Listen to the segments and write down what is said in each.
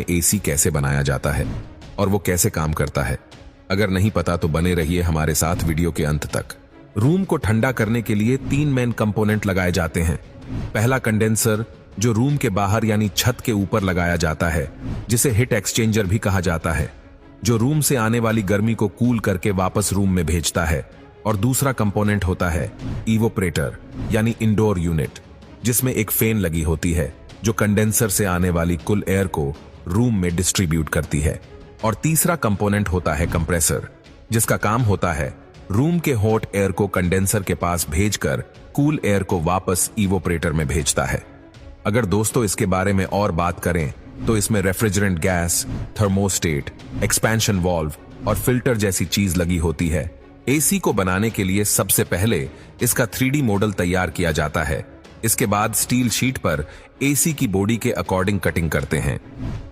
में एसी कैसे बनाया जाता है और वो कैसे काम करता है। अगर नहीं पता तो बने रहिए हमारे साथ वीडियो के अंत तक। रूम को ठंडा करने के लिए 3 मेन कंपोनेंट लगाए जाते हैं। पहला कंडेंसर, जो रूम के बाहर यानी छत के ऊपर लगाया जाता है, जिसे हीट एक्सचेंजर भी कहा जाता है, जो रूम से आने वाली गर्मी को कूल करके वापस रूम में भेजता है। और दूसरा कंपोनेंट होता है इवोपरेटर यानी इंडोर यूनिट, जिसमें एक फैन लगी होती है जो कंडेंसर से आने वाली कुल एयर को रूम में डिस्ट्रीब्यूट करती है। और तीसरा कंपोनेंट होता है कंप्रेसर, जिसका काम होता है रूम के हॉट एयर को कंडेंसर के पास भेजकर कूल एयर को वापस इवोपरेटर में भेजता है। अगर दोस्तों इसके बारे में और बात करें तो इसमें refrigerant gas, thermostat, expansion valve और फिल्टर जैसी चीज लगी होती है। एसी को बनाने के लिए सबसे पहले इसका 3D मॉडल तैयार किया जाता है। इसके बाद स्टील शीट पर एसी की बॉडी के अकॉर्डिंग कटिंग करते हैं।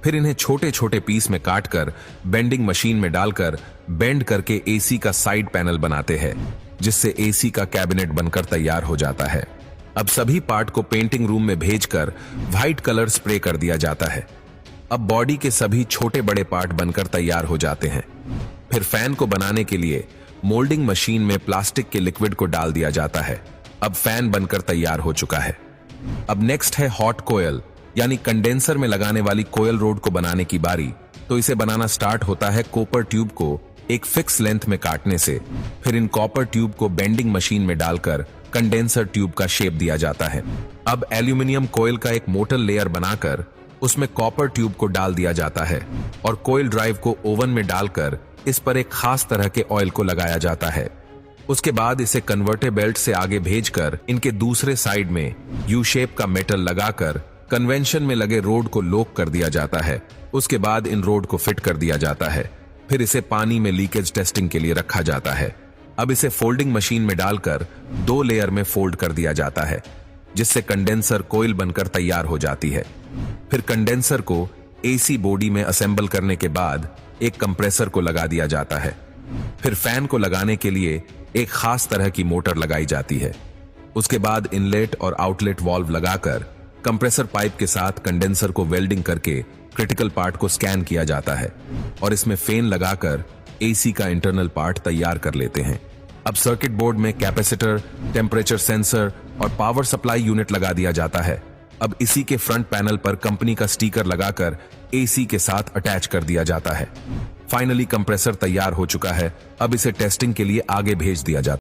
फिर इन्हें छोटे छोटे पीस में काटकर बेंडिंग मशीन में डालकर बेंड करके एसी का साइड पैनल बनाते हैं, जिससे एसी का कैबिनेट बनकर तैयार हो जाता है। अब सभी पार्ट को पेंटिंग रूम में भेजकर व्हाइट कलर स्प्रे कर दिया जाता है। अब बॉडी के सभी छोटे बड़े पार्ट बनकर तैयार हो जाते हैं। फिर फैन को बनाने के लिए मोल्डिंग मशीन में प्लास्टिक के लिक्विड को डाल दिया जाता है। अब फैन बनकर तैयार हो चुका है। अब नेक्स्ट है हॉट कोयल यानी कंडेंसर में लगाने वाली कोयल रोड को बनाने की बारी। तो इसे बनाना स्टार्ट होता है कॉपर ट्यूब को एक फिक्स लेंथ में काटने से। फिर इन कॉपर ट्यूब को बेंडिंग मशीन में डालकर कंडेंसर ट्यूब का शेप दिया जाता है। अब एल्यूमिनियम कोयल का एक मोटर लेयर बनाकर उसमें कॉपर ट्यूब को डाल दिया जाता है और कोयल ड्राइव को ओवन में डालकर इस पर एक खास तरह के ऑयल को लगाया जाता है। उसके बाद इसे कन्वर्टर बेल्ट से आगे भेजकर इनके दूसरे साइड में यू शेप का मेटल लगाकर कन्वेंशन में लगे रोड को लॉक कर दिया जाता है। उसके बाद इन रोड को फिट कर दिया जाता है। फिर इसे पानी में लीकेज टेस्टिंग के लिए रखा जाता है। अब इसे फोल्डिंग मशीन में डालकर 2 लेयर में फोल्ड कर दिया जाता है, जिससे कंडेंसर कोयल बनकर तैयार हो जाती है। फिर कंडेंसर को एसी बॉडी में असेंबल करने के बाद एक कंप्रेसर को लगा दिया जाता है। फिर फैन को लगाने के लिए एक खास तरह की मोटर लगाई जाती है। उसके बाद इनलेट और आउटलेट वाल्व लगाकर कंप्रेसर पाइप के साथ कंडेंसर को वेल्डिंग करके क्रिटिकल पार्ट को स्कैन किया जाता है और इसमें फैन लगाकर एसी का इंटरनल पार्ट तैयार कर लेते हैं। अब सर्किट बोर्ड में कैपेसिटर, टेम्परेचर सेंसर और पावर सप्लाई यूनिट लगा दिया जाता है। अब इसी के फ्रंट पैनल पर कंपनी का स्टिकर लगाकर एसी के साथ अटैच कर दिया जाता है। फाइनली कंप्रेसर तैयार हो चुका है। अब इसे टेस्टिंग के लिए आगे भेज दिया जाता है।